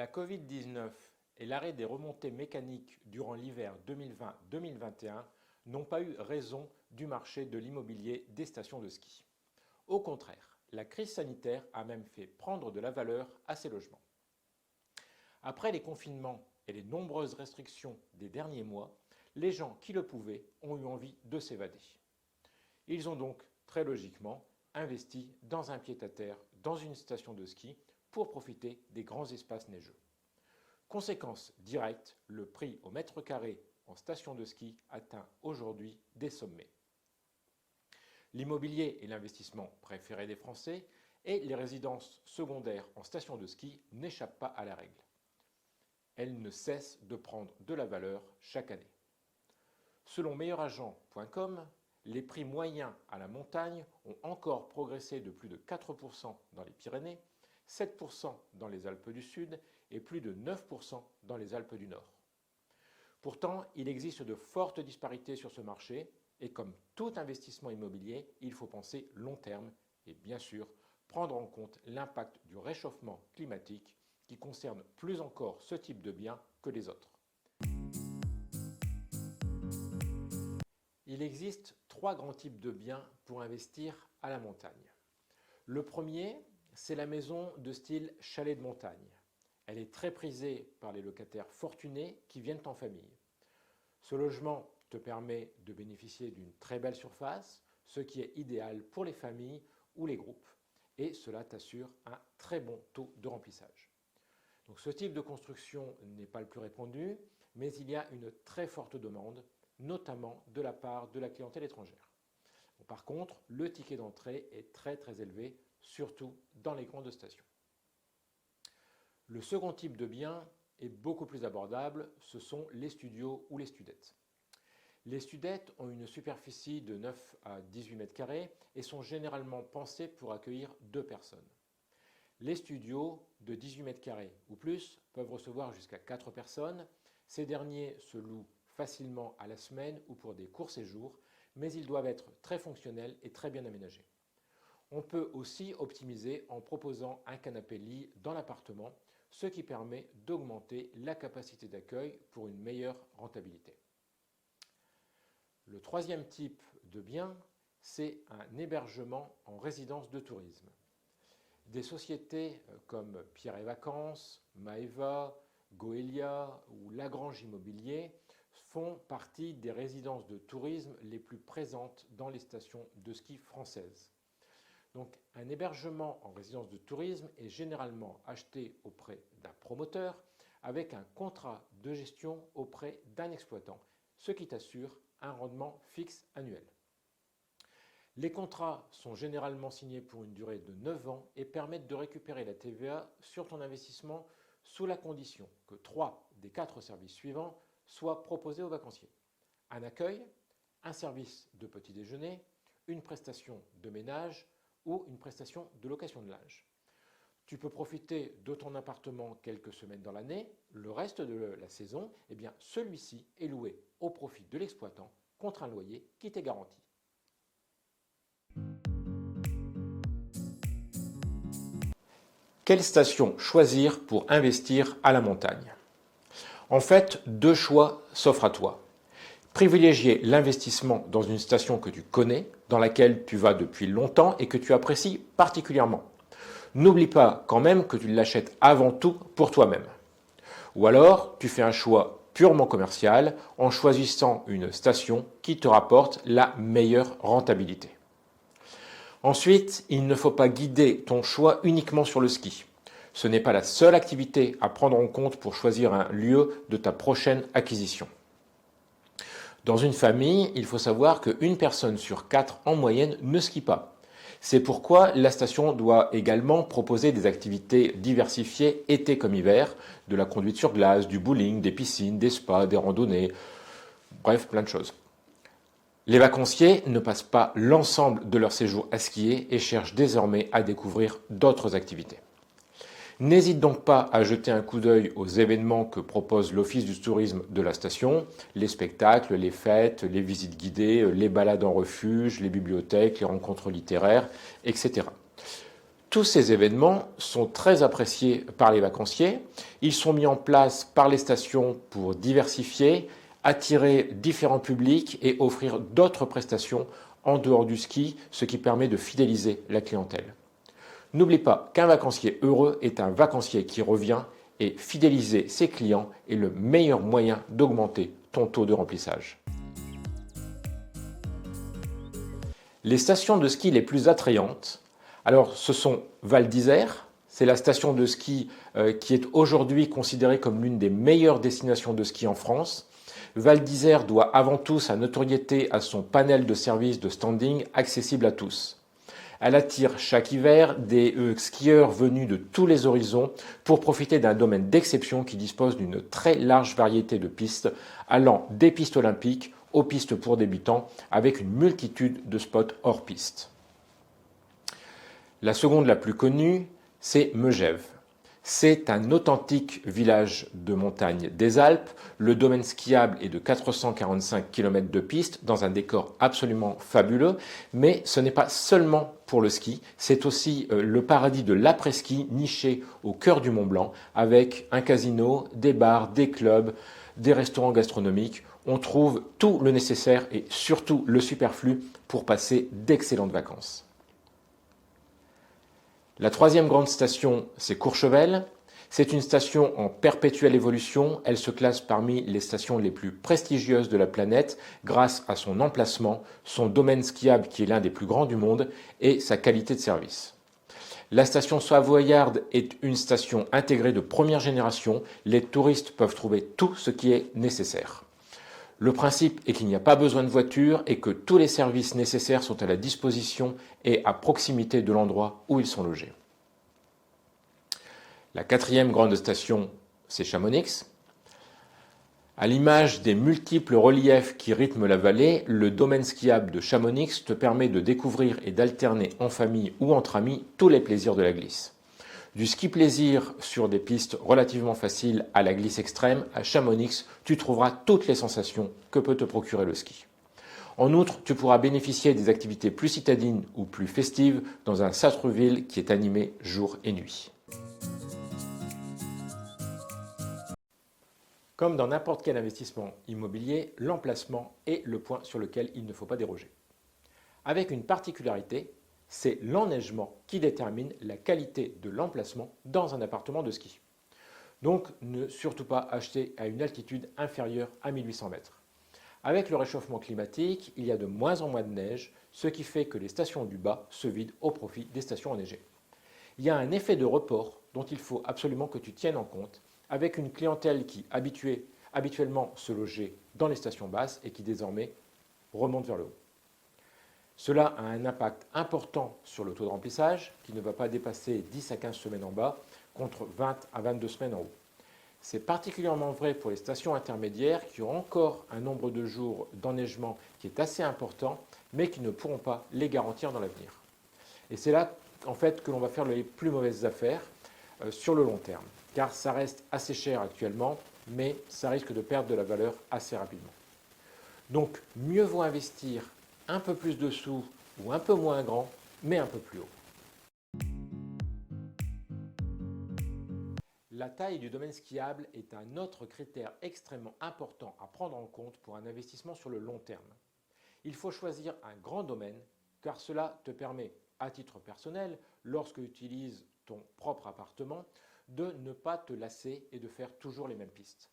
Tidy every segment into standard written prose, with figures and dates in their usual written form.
La Covid-19 et l'arrêt des remontées mécaniques durant l'hiver 2020-2021 n'ont pas eu raison du marché de l'immobilier des stations de ski. Au contraire, la crise sanitaire a même fait prendre de la valeur à ces logements. Après les confinements et les nombreuses restrictions des derniers mois, les gens qui le pouvaient ont eu envie de s'évader. Ils ont donc, très logiquement, investi dans un pied-à-terre, dans une station de ski, pour profiter des grands espaces neigeux. Conséquence directe, le prix au mètre carré en station de ski atteint aujourd'hui des sommets. L'immobilier est l'investissement préféré des Français et les résidences secondaires en station de ski n'échappent pas à la règle. Elles ne cessent de prendre de la valeur chaque année. Selon meilleuragent.com, les prix moyens à la montagne ont encore progressé de plus de 4% dans les Pyrénées, 7% dans les Alpes du Sud et plus de 9% dans les Alpes du Nord. Pourtant, il existe de fortes disparités sur ce marché et comme tout investissement immobilier, il faut penser long terme et bien sûr prendre en compte l'impact du réchauffement climatique qui concerne plus encore ce type de biens que les autres. Il existe 3 grands types de biens pour investir à la montagne. Le premier, c'est la maison de style chalet de montagne. Elle est très prisée par les locataires fortunés qui viennent en famille. Ce logement te permet de bénéficier d'une très belle surface, ce qui est idéal pour les familles ou les groupes, et cela t'assure un très bon taux de remplissage. Donc, ce type de construction n'est pas le plus répandu, mais il y a une très forte demande, notamment de la part de la clientèle étrangère. Bon, par contre, le ticket d'entrée est très élevé, surtout dans les grandes stations. Le second type de bien est beaucoup plus abordable, ce sont les studios ou les studettes. Les studettes ont une superficie de 9 à 18 mètres carrés et sont généralement pensées pour accueillir 2 personnes. Les studios de 18 mètres carrés ou plus peuvent recevoir jusqu'à 4 personnes. Ces derniers se louent facilement à la semaine ou pour des courts séjours, mais ils doivent être très fonctionnels et très bien aménagés. On peut aussi optimiser en proposant un canapé-lit dans l'appartement, ce qui permet d'augmenter la capacité d'accueil pour une meilleure rentabilité. Le troisième type de bien, c'est un hébergement en résidence de tourisme. Des sociétés comme Pierre et Vacances, Maeva, Goelia ou Lagrange Immobilier font partie des résidences de tourisme les plus présentes dans les stations de ski françaises. Donc, un hébergement en résidence de tourisme est généralement acheté auprès d'un promoteur avec un contrat de gestion auprès d'un exploitant, ce qui t'assure un rendement fixe annuel. Les contrats sont généralement signés pour une durée de 9 ans et permettent de récupérer la TVA sur ton investissement sous la condition que 3 des 4 services suivants soient proposés aux vacanciers. Un accueil, un service de petit déjeuner, une prestation de ménage ou une prestation de location de linge. Tu peux profiter de ton appartement quelques semaines dans l'année, le reste de la saison, celui-ci est loué au profit de l'exploitant contre un loyer qui t'est garanti. Quelle station choisir pour investir à la montagne? En fait, 2 choix s'offrent à toi. Privilégier l'investissement dans une station que tu connais, dans laquelle tu vas depuis longtemps et que tu apprécies particulièrement. N'oublie pas quand même que tu l'achètes avant tout pour toi-même. Ou alors, tu fais un choix purement commercial en choisissant une station qui te rapporte la meilleure rentabilité. Ensuite, il ne faut pas guider ton choix uniquement sur le ski. Ce n'est pas la seule activité à prendre en compte pour choisir un lieu de ta prochaine acquisition. Dans une famille, il faut savoir qu'une personne sur 4 en moyenne ne skie pas. C'est pourquoi la station doit également proposer des activités diversifiées été comme hiver, de la conduite sur glace, du bowling, des piscines, des spas, des randonnées, bref, plein de choses. Les vacanciers ne passent pas l'ensemble de leur séjour à skier et cherchent désormais à découvrir d'autres activités. N'hésite donc pas à jeter un coup d'œil aux événements que propose l'Office du tourisme de la station, les spectacles, les fêtes, les visites guidées, les balades en refuge, les bibliothèques, les rencontres littéraires, etc. Tous ces événements sont très appréciés par les vacanciers. Ils sont mis en place par les stations pour diversifier, attirer différents publics et offrir d'autres prestations en dehors du ski, ce qui permet de fidéliser la clientèle. N'oublie pas qu'un vacancier heureux est un vacancier qui revient et fidéliser ses clients est le meilleur moyen d'augmenter ton taux de remplissage. Les stations de ski les plus attrayantes, alors ce sont Val d'Isère, c'est la station de ski qui est aujourd'hui considérée comme l'une des meilleures destinations de ski en France. Val d'Isère doit avant tout sa notoriété à son panel de services de standing accessible à tous. Elle attire chaque hiver des skieurs venus de tous les horizons pour profiter d'un domaine d'exception qui dispose d'une très large variété de pistes, allant des pistes olympiques aux pistes pour débutants, avec une multitude de spots hors piste. La seconde la plus connue, c'est Megève. C'est un authentique village de montagne des Alpes. Le domaine skiable est de 445 km de piste dans un décor absolument fabuleux. Mais ce n'est pas seulement pour le ski, c'est aussi le paradis de l'après-ski niché au cœur du Mont Blanc avec un casino, des bars, des clubs, des restaurants gastronomiques. On trouve tout le nécessaire et surtout le superflu pour passer d'excellentes vacances. La troisième grande station, c'est Courchevel. C'est une station en perpétuelle évolution. Elle se classe parmi les stations les plus prestigieuses de la planète grâce à son emplacement, son domaine skiable qui est l'un des plus grands du monde et sa qualité de service. La station savoyarde est une station intégrée de première génération. Les touristes peuvent trouver tout ce qui est nécessaire. Le principe est qu'il n'y a pas besoin de voiture et que tous les services nécessaires sont à la disposition et à proximité de l'endroit où ils sont logés. La quatrième grande station, c'est Chamonix. À l'image des multiples reliefs qui rythment la vallée, le domaine skiable de Chamonix te permet de découvrir et d'alterner en famille ou entre amis tous les plaisirs de la glisse. Du ski plaisir sur des pistes relativement faciles à la glisse extrême, à Chamonix, tu trouveras toutes les sensations que peut te procurer le ski. En outre, tu pourras bénéficier des activités plus citadines ou plus festives dans un centre-ville qui est animé jour et nuit. Comme dans n'importe quel investissement immobilier, l'emplacement est le point sur lequel il ne faut pas déroger. Avec une particularité, c'est l'enneigement qui détermine la qualité de l'emplacement dans un appartement de ski. Donc, ne surtout pas acheter à une altitude inférieure à 1800 mètres. Avec le réchauffement climatique, il y a de moins en moins de neige, ce qui fait que les stations du bas se vident au profit des stations enneigées. Il y a un effet de report dont il faut absolument que tu tiennes en compte, avec une clientèle qui habituellement se logeait dans les stations basses et qui désormais remonte vers le haut. Cela a un impact important sur le taux de remplissage qui ne va pas dépasser 10 à 15 semaines en bas contre 20 à 22 semaines en haut. C'est particulièrement vrai pour les stations intermédiaires qui ont encore un nombre de jours d'enneigement qui est assez important mais qui ne pourront pas les garantir dans l'avenir. Et c'est là en fait que l'on va faire les plus mauvaises affaires sur le long terme car ça reste assez cher actuellement mais ça risque de perdre de la valeur assez rapidement. Donc mieux vaut investir un peu plus de sous ou un peu moins grand, mais un peu plus haut. La taille du domaine skiable est un autre critère extrêmement important à prendre en compte pour un investissement sur le long terme. Il faut choisir un grand domaine car cela te permet, à titre personnel, lorsque tu utilises ton propre appartement, de ne pas te lasser et de faire toujours les mêmes pistes.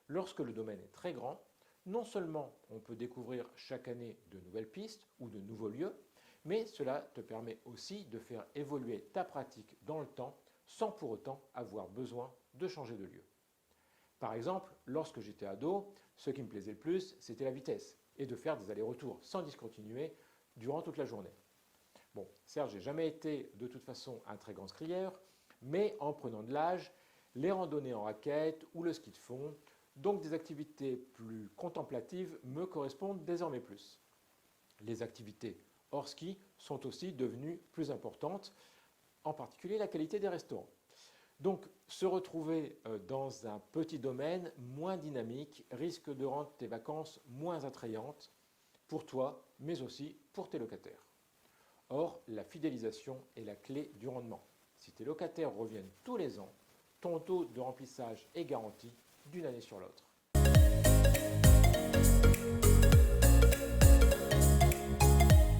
Lorsque le domaine est très grand, non seulement on peut découvrir chaque année de nouvelles pistes ou de nouveaux lieux, mais cela te permet aussi de faire évoluer ta pratique dans le temps sans pour autant avoir besoin de changer de lieu. Par exemple, lorsque j'étais ado, ce qui me plaisait le plus, c'était la vitesse et de faire des allers-retours sans discontinuer durant toute la journée. Bon, certes, j'ai jamais été de toute façon un très grand skieur, mais en prenant de l'âge, les randonnées en raquettes ou le ski de fond, donc des activités plus contemplatives me correspondent désormais plus. Les activités hors ski sont aussi devenues plus importantes, en particulier la qualité des restaurants. Donc se retrouver dans un petit domaine moins dynamique risque de rendre tes vacances moins attrayantes pour toi, mais aussi pour tes locataires. Or, la fidélisation est la clé du rendement. Si tes locataires reviennent tous les ans, ton taux de remplissage est garanti d'une année sur l'autre.